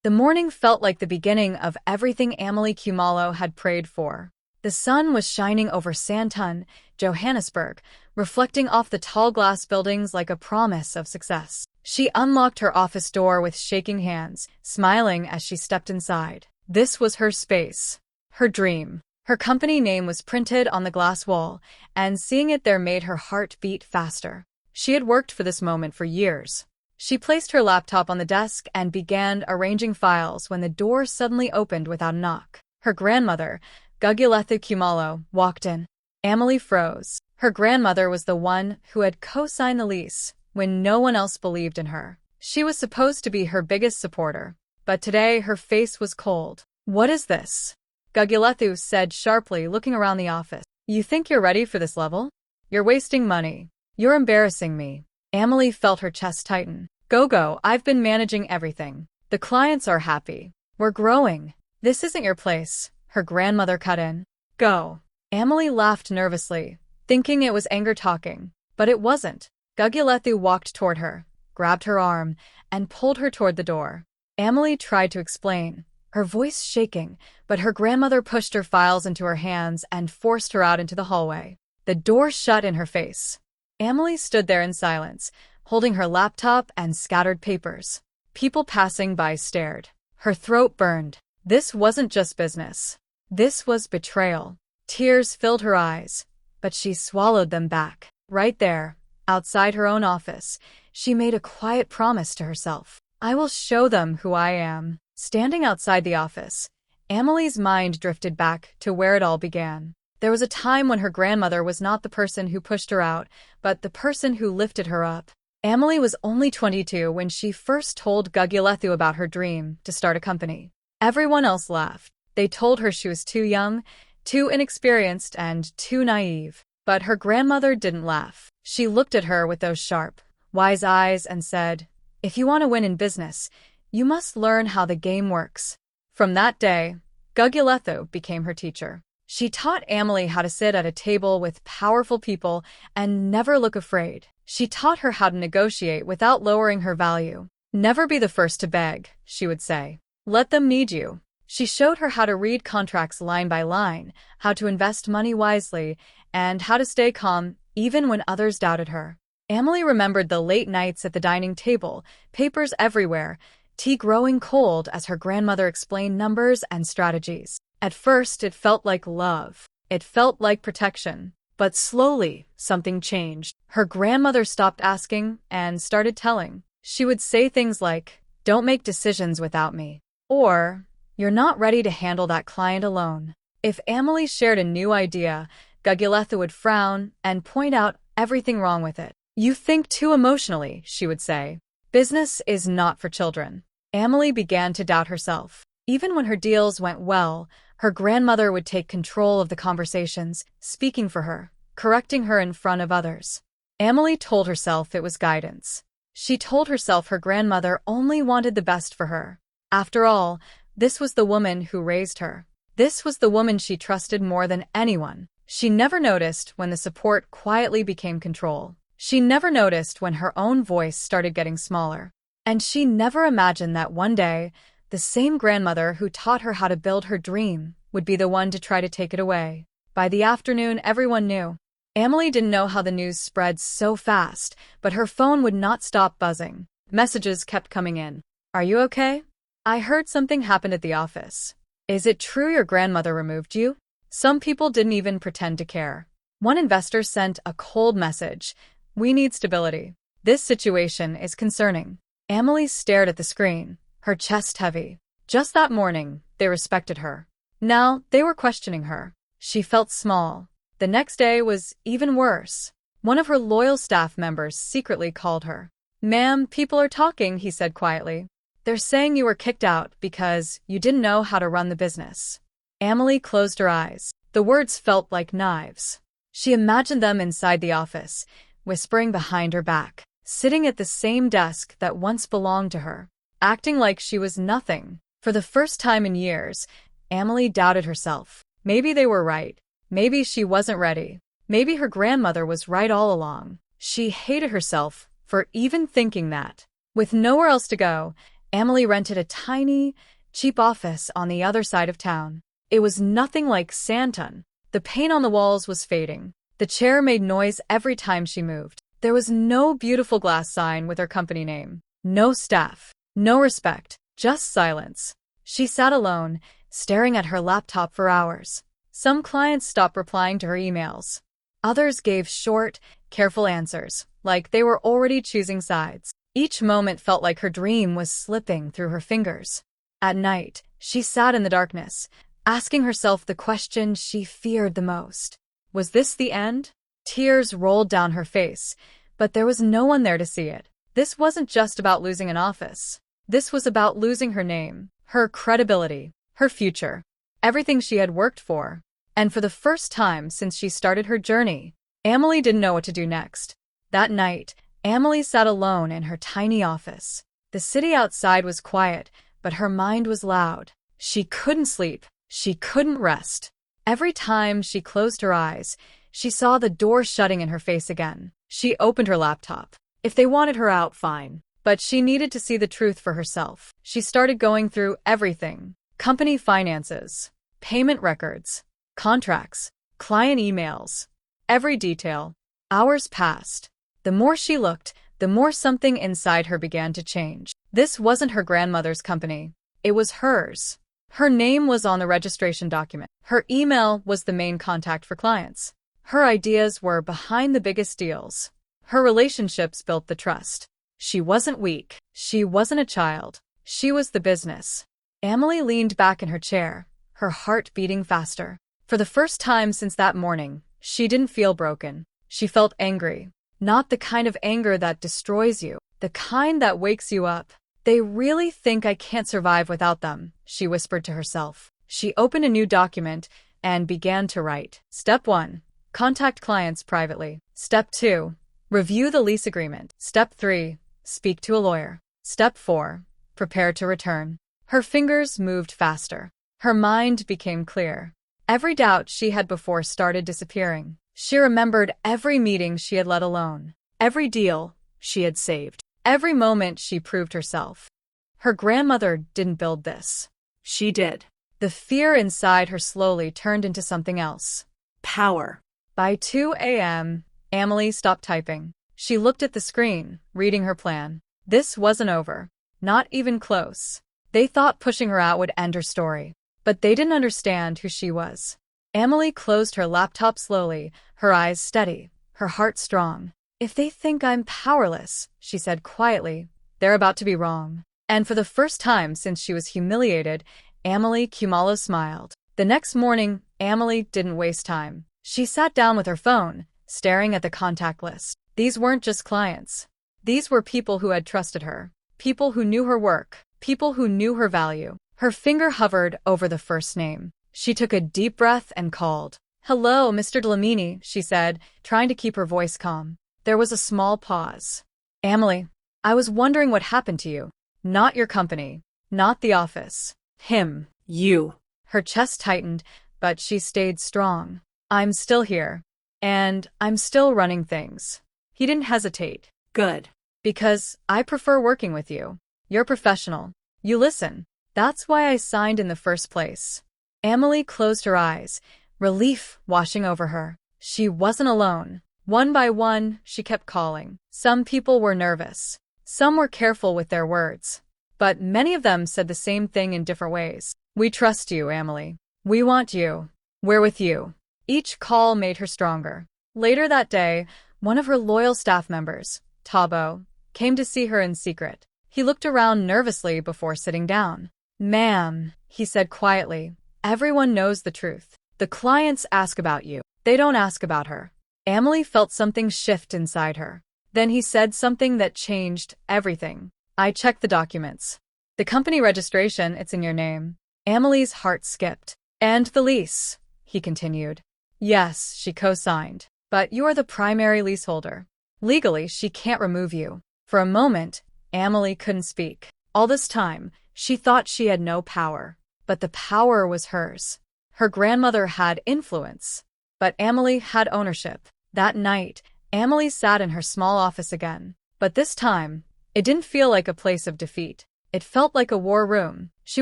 The morning felt like the beginning of everything Amelie Kumalo had prayed for. The sun was shining over Sandton, Johannesburg, reflecting off the tall glass buildings like a promise of success. She unlocked her office door with shaking hands, smiling as she stepped inside. This was her space, her dream. Her company name was printed on the glass wall, and seeing it there made her heart beat faster. She had worked for this moment for years. She placed her laptop on the desk and began arranging files when the door suddenly opened without a knock. Her grandmother, Gugulethu Kumalo, walked in. Amelie froze. Her grandmother was the one who had co-signed the lease when no one else believed in her. She was supposed to be her biggest supporter, but today her face was cold. "What is this?" Gugulethu said sharply, looking around the office. "You think you're ready for this level? You're wasting money. You're embarrassing me." Amelie felt her chest tighten. Go, I've been managing everything. The clients are happy. We're growing. This isn't your place," her grandmother cut in. "Go." Amelie laughed nervously, thinking it was anger talking, but it wasn't. Gugulethu walked toward her, grabbed her arm, and pulled her toward the door. Amelie tried to explain, her voice shaking, but her grandmother pushed her files into her hands and forced her out into the hallway. The door shut in her face. Amelie stood there in silence, holding her laptop and scattered papers. People passing by stared. Her throat burned. This wasn't just business. This was betrayal. Tears filled her eyes, but she swallowed them back. Right there, outside her own office, she made a quiet promise to herself. "I will show them who I am." Standing outside the office, Amelie's mind drifted back to where it all began. There was a time when her grandmother was not the person who pushed her out, but the person who lifted her up. Amelie was only 22 when she first told Gugulethu about her dream to start a company. Everyone else laughed. They told her she was too young, too inexperienced, and too naive. But her grandmother didn't laugh. She looked at her with those sharp, wise eyes and said, "If you want to win in business, you must learn how the game works." From that day, Gugulethu became her teacher. She taught Amelie how to sit at a table with powerful people and never look afraid. She taught her how to negotiate without lowering her value. "Never be the first to beg," she would say. "Let them need you." She showed her how to read contracts line by line, how to invest money wisely, and how to stay calm even when others doubted her. Amelie remembered the late nights at the dining table, papers everywhere, tea growing cold as her grandmother explained numbers and strategies. At first, it felt like love. It felt like protection. But slowly, something changed. Her grandmother stopped asking and started telling. She would say things like, "Don't make decisions without me," or, "You're not ready to handle that client alone." If Amelie shared a new idea, Gugulethu would frown and point out everything wrong with it. "You think too emotionally," she would say. "Business is not for children." Amelie began to doubt herself. Even when her deals went well, her grandmother would take control of the conversations, speaking for her, correcting her in front of others. Amelie told herself it was guidance. She told herself her grandmother only wanted the best for her. After all, this was the woman who raised her. This was the woman she trusted more than anyone. She never noticed when the support quietly became control. She never noticed when her own voice started getting smaller. And she never imagined that one day, the same grandmother who taught her how to build her dream would be the one to try to take it away. By the afternoon, everyone knew. Amelie didn't know how the news spread so fast, but her phone would not stop buzzing. Messages kept coming in. "Are you okay? I heard something happened at the office. Is it true your grandmother removed you?" Some people didn't even pretend to care. One investor sent a cold message. "We need stability. This situation is concerning." Amelie stared at the screen, her chest heavy. Just that morning, they respected her. Now, they were questioning her. She felt small. The next day was even worse. One of her loyal staff members secretly called her. "Ma'am, people are talking," he said quietly. "They're saying you were kicked out because you didn't know how to run the business." Amelie closed her eyes. The words felt like knives. She imagined them inside the office, whispering behind her back, sitting at the same desk that once belonged to her, acting like she was nothing. For the first time in years, Amelie doubted herself. Maybe they were right. Maybe she wasn't ready. Maybe her grandmother was right all along. She hated herself for even thinking that. With nowhere else to go, Emily rented a tiny, cheap office on the other side of town. It was nothing like Santon. The paint on the walls was fading. The chair made noise every time she moved. There was no beautiful glass sign with her company name. No staff. No respect. Just silence. She sat alone, staring at her laptop for hours. Some clients stopped replying to her emails. Others gave short, careful answers, like they were already choosing sides. Each moment felt like her dream was slipping through her fingers. At night, she sat in the darkness, asking herself the question she feared the most. Was this the end? Tears rolled down her face, but there was no one there to see it. This wasn't just about losing an office. This was about losing her name, her credibility, her future, everything she had worked for. And for the first time since she started her journey, Emily didn't know what to do next. That night, Emily sat alone in her tiny office. The city outside was quiet, but her mind was loud. She couldn't sleep. She couldn't rest. Every time she closed her eyes, she saw the door shutting in her face again. She opened her laptop. If they wanted her out, fine. But she needed to see the truth for herself. She started going through everything: company finances, payment records, contracts, client emails, every detail. Hours passed. The more she looked, the more something inside her began to change. This wasn't her grandmother's company. It was hers. Her name was on the registration document. Her email was the main contact for clients. Her ideas were behind the biggest deals. Her relationships built the trust. She wasn't weak. She wasn't a child. She was the business. Emily leaned back in her chair, her heart beating faster. For the first time since that morning, she didn't feel broken. She felt angry. Not the kind of anger that destroys you, the kind that wakes you up. They really think I can't survive without them, she whispered to herself. She opened a new document and began to write. Step 1. Contact clients privately. Step 2. Review the lease agreement. Step 3. Speak to a lawyer. Step 4. Prepare to return. Her fingers moved faster. Her mind became clear. Every doubt she had before started disappearing. She remembered every meeting she had let alone, every deal she had saved, every moment she proved herself. Her grandmother didn't build this. She did. The fear inside her slowly turned into something else. Power. By 2 a.m., Emily stopped typing. She looked at the screen, reading her plan. This wasn't over. Not even close. They thought pushing her out would end her story. But they didn't understand who she was. Emily closed her laptop slowly, her eyes steady, her heart strong. If they think I'm powerless, she said quietly, they're about to be wrong. And for the first time since she was humiliated, Emily Kumalo smiled. The next morning, Emily didn't waste time. She sat down with her phone, staring at the contact list. These weren't just clients. These were people who had trusted her, people who knew her work, people who knew her value. Her finger hovered over the first name. She took a deep breath and called. Hello, Mr. Dlamini, she said, trying to keep her voice calm. There was a small pause. Emily, I was wondering what happened to you. Not your company. Not the office. Him. You. Her chest tightened, but she stayed strong. I'm still here. And I'm still running things. He didn't hesitate. Good. Because I prefer working with you. You're professional. You listen. That's why I signed in the first place. Emily closed her eyes, relief washing over her. She wasn't alone. One by one, she kept calling. Some people were nervous. Some were careful with their words. But many of them said the same thing in different ways. We trust you, Emily. We want you. We're with you. Each call made her stronger. Later that day, one of her loyal staff members, Tabo, came to see her in secret. He looked around nervously before sitting down. Ma'am, he said quietly, everyone knows the truth. The clients ask about you. They don't ask about her. Emily felt something shift inside her. Then he said something that changed everything. I checked the documents. The company registration, it's in your name. Emily's heart skipped. And the lease, he continued. Yes, she co-signed. But you are the primary leaseholder. Legally, she can't remove you. For a moment, Emily couldn't speak. All this time, she thought she had no power. But the power was hers. Her grandmother had influence. But Emily had ownership. That night, Emily sat in her small office again. But this time, it didn't feel like a place of defeat. It felt like a war room. She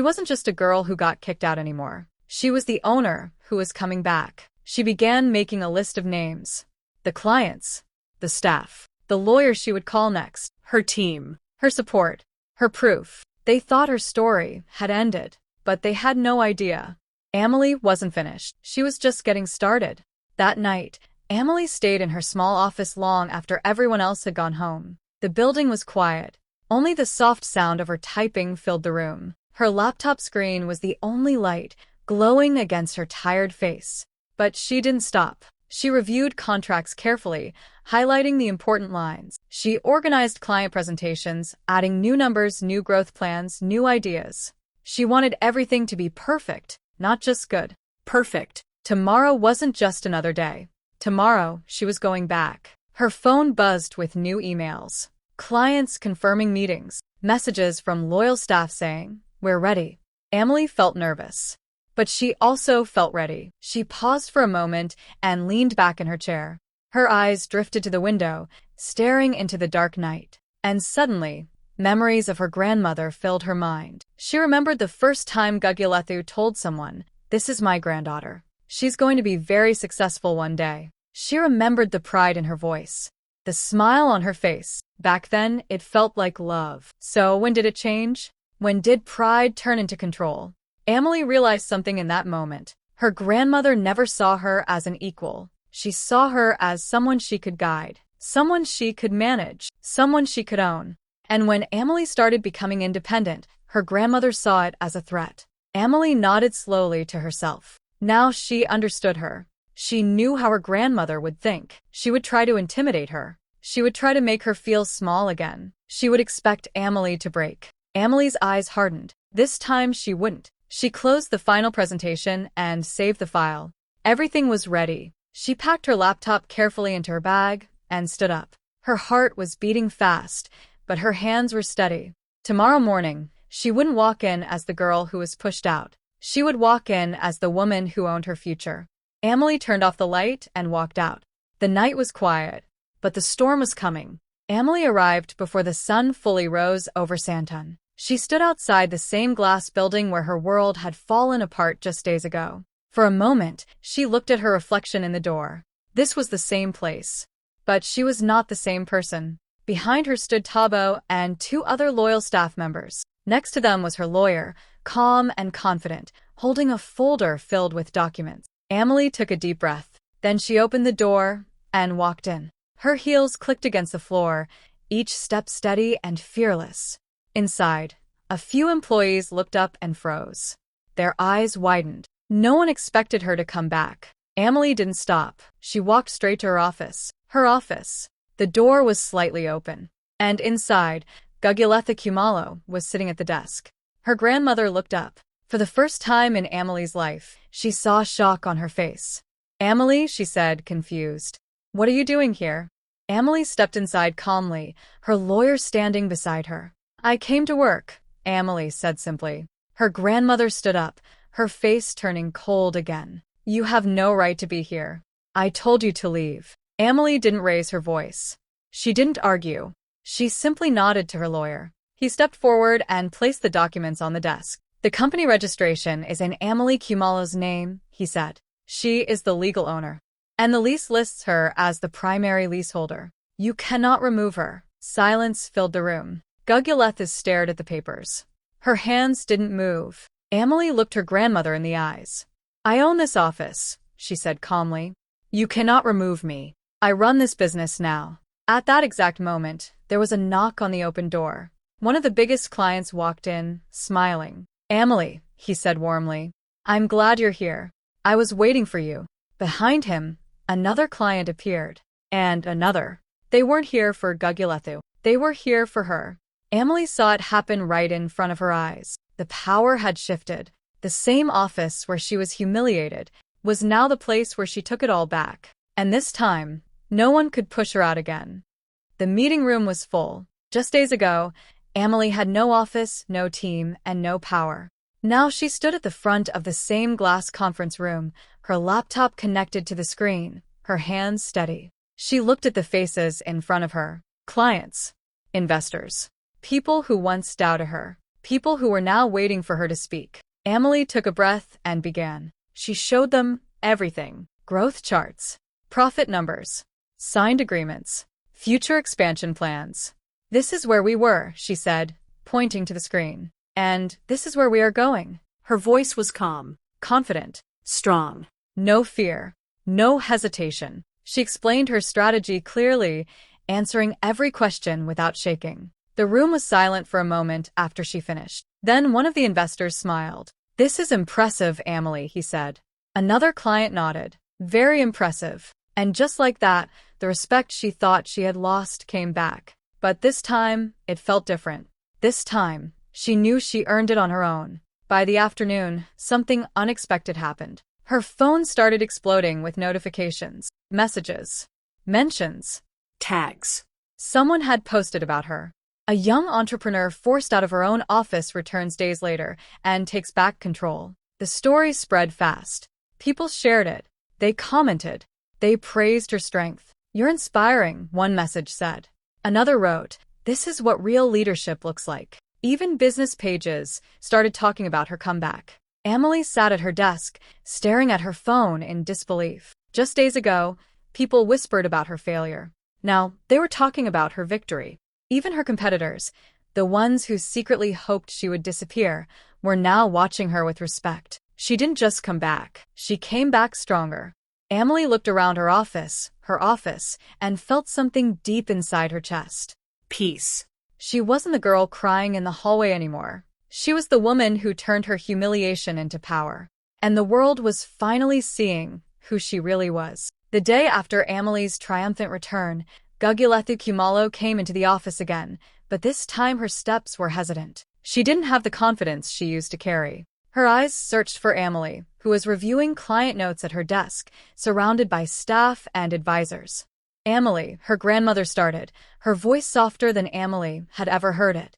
wasn't just a girl who got kicked out anymore. She was the owner who was coming back. She began making a list of names. The clients, the staff, the lawyers she would call next, her team, her support, her proof. They thought her story had ended, but they had no idea. Emily wasn't finished. She was just getting started. That night, Emily stayed in her small office long after everyone else had gone home. The building was quiet. Only the soft sound of her typing filled the room. Her laptop screen was the only light, glowing against her tired face. But she didn't stop. She reviewed contracts carefully, highlighting the important lines. She organized client presentations, adding new numbers, new growth plans, new ideas. She wanted everything to be perfect, not just good. Perfect. Tomorrow wasn't just another day. Tomorrow, she was going back. Her phone buzzed with new emails. Clients confirming meetings. Messages from loyal staff saying, "We're ready." Emily felt nervous. But she also felt ready. She paused for a moment and leaned back in her chair. Her eyes drifted to the window, staring into the dark night. And suddenly, memories of her grandmother filled her mind. She remembered the first time Gugulethu told someone, "This is my granddaughter. She's going to be very successful one day." She remembered the pride in her voice, the smile on her face. Back then, it felt like love. So when did it change? When did pride turn into control? Emily realized something in that moment. Her grandmother never saw her as an equal. She saw her as someone she could guide, someone she could manage, someone she could own. And when Emily started becoming independent, her grandmother saw it as a threat. Emily nodded slowly to herself. Now she understood her. She knew how her grandmother would think. She would try to intimidate her. She would try to make her feel small again. She would expect Emily to break. Emily's eyes hardened. This time she wouldn't. She closed the final presentation and saved the file. Everything was ready. She packed her laptop carefully into her bag and stood up. Her heart was beating fast, but her hands were steady. Tomorrow morning, she wouldn't walk in as the girl who was pushed out. She would walk in as the woman who owned her future. Emily turned off the light and walked out. The night was quiet, but the storm was coming. Emily arrived before the sun fully rose over Santon. She stood outside the same glass building where her world had fallen apart just days ago. For a moment, she looked at her reflection in the door. This was the same place. But she was not the same person. Behind her stood Tabo and two other loyal staff members. Next to them was her lawyer, calm and confident, holding a folder filled with documents. Emily took a deep breath. Then she opened the door and walked in. Her heels clicked against the floor, each step steady and fearless. Inside, a few employees looked up and froze. Their eyes widened. No one expected her to come back. Emily didn't stop. She walked straight to her office. Her office. The door was slightly open. And inside, Gugulethu Kumalo was sitting at the desk. Her grandmother looked up. For the first time in Emily's life, she saw shock on her face. "Emily," she said, confused. "What are you doing here?" Emily stepped inside calmly, her lawyer standing beside her. "I came to work," Emily said simply. Her grandmother stood up, her face turning cold again. "You have no right to be here. I told you to leave." Emily didn't raise her voice. She didn't argue. She simply nodded to her lawyer. He stepped forward and placed the documents on the desk. "The company registration is in Emily Kumalo's name," he said. "She is the legal owner. And the lease lists her as the primary leaseholder. You cannot remove her." Silence filled the room. Gugulethu stared at the papers. Her hands didn't move. Emily looked her grandmother in the eyes. "I own this office," she said calmly. "You cannot remove me. I run this business now." At that exact moment, there was a knock on the open door. One of the biggest clients walked in, smiling. "Emily," he said warmly, "I'm glad you're here. I was waiting for you." Behind him, another client appeared. And another. They weren't here for Gugulethu. They were here for her. Emily saw it happen right in front of her eyes. The power had shifted. The same office where she was humiliated was now the place where she took it all back. And this time, no one could push her out again. The meeting room was full. Just days ago, Emily had no office, no team, and no power. Now she stood at the front of the same glass conference room, her laptop connected to the screen, her hands steady. She looked at the faces in front of her. Clients. Investors. People who once doubted her. people who were now waiting for her to speak. Emily took a breath and began. She showed them everything: growth charts, profit numbers, signed agreements, future expansion plans. "This is where we were," she said, pointing to the screen. "And this is where we are going." Her voice was calm, Confident. strong. No fear. No hesitation. She explained her strategy clearly, answering every question without shaking. The room was silent for a moment after she finished. Then one of the investors smiled. "This is impressive, Emily," he said. Another client nodded. "Very impressive." And just like that, the respect she thought she had lost came back. But this time, it felt different. This time, she knew she earned it on her own. By the afternoon, something unexpected happened. Her phone started exploding with notifications, messages, mentions, Tags. Someone had posted about her. A young entrepreneur forced out of her own office returns days later and takes back control. The story spread fast. People shared it. They commented. They praised her strength. "You're inspiring," one message said. Another wrote, "This is what real leadership looks like." Even business pages started talking about her comeback. Emily sat at her desk, staring at her phone in disbelief. Just days ago, people whispered about her failure. Now, they were talking about her victory. Even her competitors, the ones who secretly hoped she would disappear, were now watching her with respect. She didn't just come back. She came back stronger. Emily looked around her office, and felt something deep inside her chest. Peace. She wasn't the girl crying in the hallway anymore. She was the woman who turned her humiliation into power. And the world was finally seeing who she really was. The day after Emily's triumphant return, Gugulethu Kumalo came into the office again, but this time her steps were hesitant. She didn't have the confidence she used to carry. Her eyes searched for Emily, who was reviewing client notes at her desk, surrounded by staff and advisors. "Emily," her grandmother started, her voice softer than Emily had ever heard it.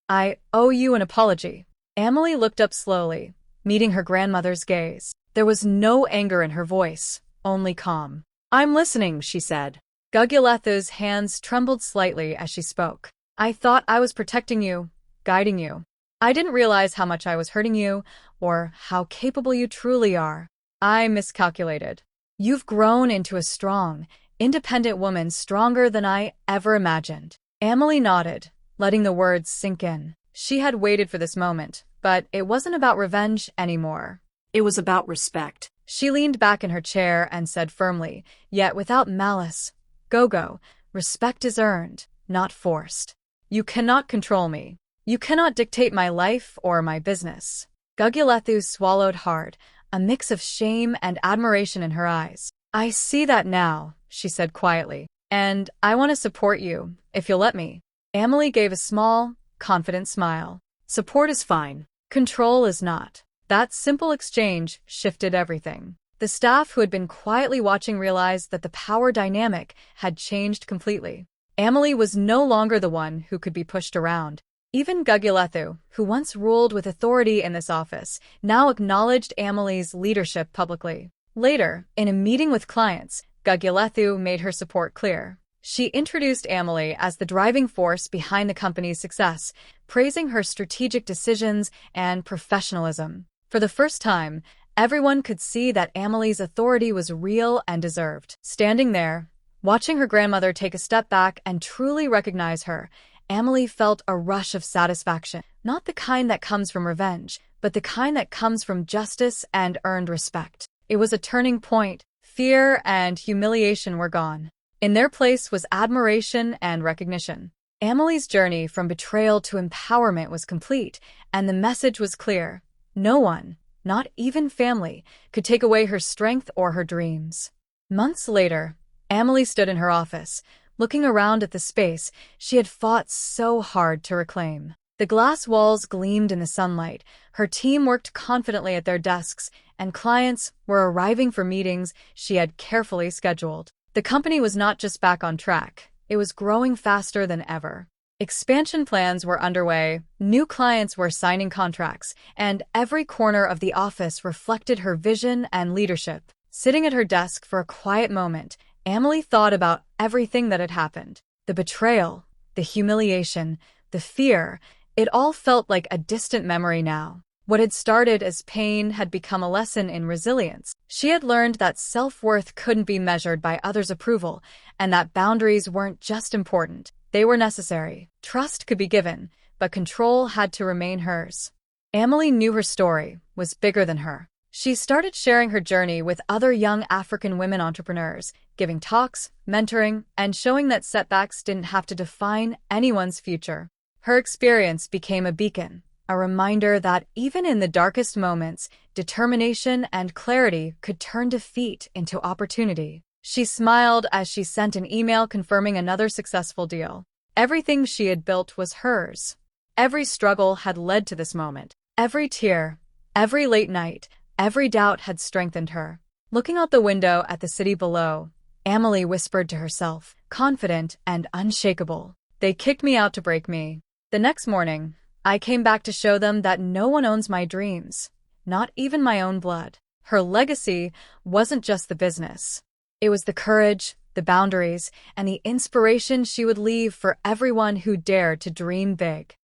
I owe you an apology." Emily looked up slowly, meeting her grandmother's gaze. There was no anger in her voice, only calm. "I'm listening," she said. Gugulethu's hands trembled slightly as she spoke. "I thought I was protecting you, guiding you. I didn't realize how much I was hurting you, or how capable you truly are. I miscalculated. You've grown into a strong, independent woman, stronger than I ever imagined." Emily nodded, letting the words sink in. She had waited for this moment, but it wasn't about revenge anymore. It was about respect. She leaned back in her chair and said firmly, yet without malice, "Gogo, respect is earned, not forced. You cannot control me. You cannot dictate my life or my business." Gugulethu swallowed hard, a mix of shame and admiration in her eyes. "I see that now," she said quietly, "and I want to support you, if you'll let me." Emily gave a small, confident smile. "Support is fine. Control is not." That simple exchange shifted everything. The staff who had been quietly watching realized that the power dynamic had changed completely. Emily was no longer the one who could be pushed around. Even Gugulethu, who once ruled with authority in this office, now acknowledged Emily's leadership publicly. Later, in a meeting with clients, Gugulethu made her support clear. She introduced Emily as the driving force behind the company's success, praising her strategic decisions and professionalism. For the first time, everyone could see that Emily's authority was real and deserved. Standing there, watching her grandmother take a step back and truly recognize her, Emily felt a rush of satisfaction. Not the kind that comes from revenge, but the kind that comes from justice and earned respect. It was a turning point. Fear and humiliation were gone. In their place was admiration and recognition. Emily's journey from betrayal to empowerment was complete, and the message was clear. No one, not even family, could take away her strength or her dreams. Months later, Emily stood in her office, looking around at the space she had fought so hard to reclaim. The glass walls gleamed in the sunlight, her team worked confidently at their desks, and clients were arriving for meetings she had carefully scheduled. The company was not just back on track, it was growing faster than ever. Expansion plans were underway, new clients were signing contracts, and every corner of the office reflected her vision and leadership. Sitting at her desk for a quiet moment, Emily thought about everything that had happened. The betrayal, the humiliation, the fear, It all felt like a distant memory now. What had started as pain had become a lesson in resilience. She had learned that self-worth couldn't be measured by others' approval, and that boundaries weren't just important, they were necessary. Trust could be given, but control had to remain hers. Emily knew her story was bigger than her. She started sharing her journey with other young African women entrepreneurs, giving talks, mentoring, and showing that setbacks didn't have to define anyone's future. Her experience became a beacon, a reminder that even in the darkest moments, determination and clarity could turn defeat into opportunity. She smiled as she sent an email confirming another successful deal. Everything she had built was hers. Every struggle had led to this moment. Every tear, every late night, every doubt had strengthened her. Looking out the window at the city below, Emily whispered to herself, confident and unshakable, "They kicked me out to break me." The next morning, I came back to show them that no one owns my dreams, not even my own blood. Her legacy wasn't just the business. It was the courage, the boundaries, and the inspiration she would leave for everyone who dared to dream big.